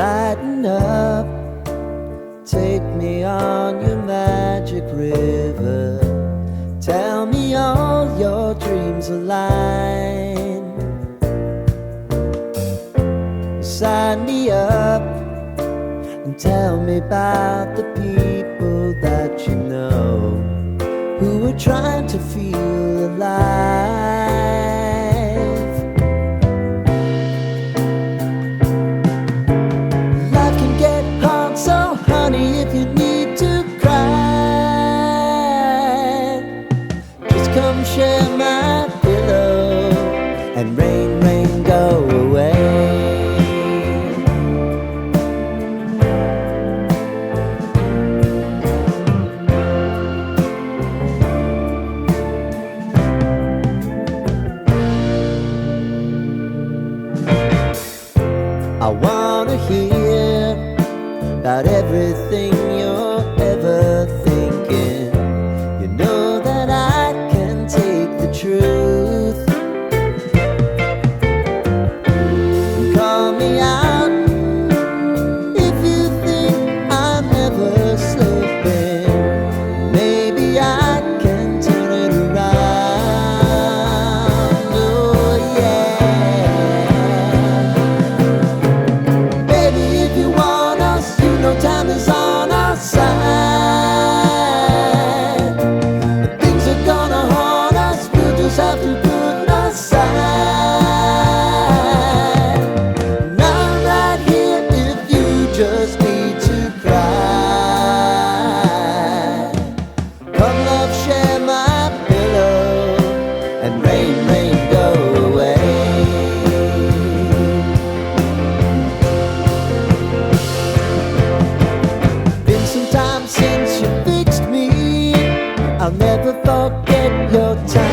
Lighten up, take me on your magic river. Tell me all your dreams align. Sign me up and tell me about the people that you know who are trying to feel alive. Life can get hard, so honey, if you need to cry, just come share my pillow and rain, rain, go away. I wanna hear about everything you're ever thinking. You know that I can take the truth. Call me out if you think I'm ever slipping. Maybe I can turn it around. Oh yeah. Time is on our side. But things are gonna haunt us. We'll just have to put aside. And I'm right here if you just need to cry. Come love, share my pillow and rain, rain, go away. Since you fixed me, I'll never forget your time.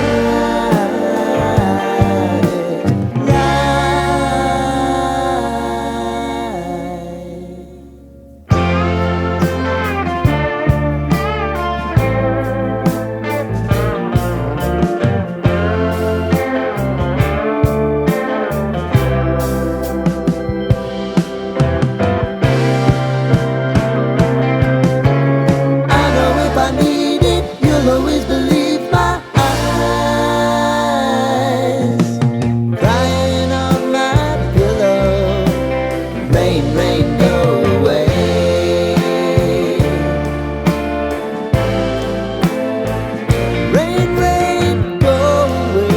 Always believe my eyes, crying on my pillow. Rain, rain, go away. Rain, rain, go away.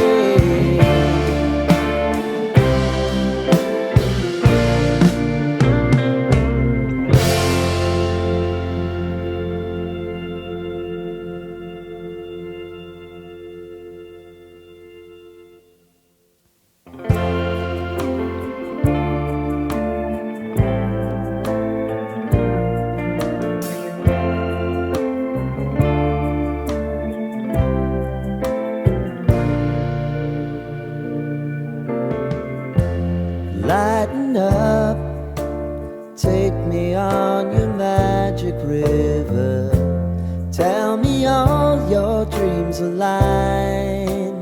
Lighten up, take me on your magic river. Tell me all your dreams align.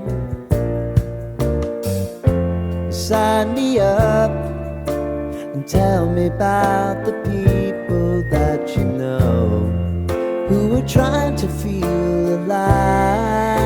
Sign me up and tell me about the people that you know who are trying to feel alive.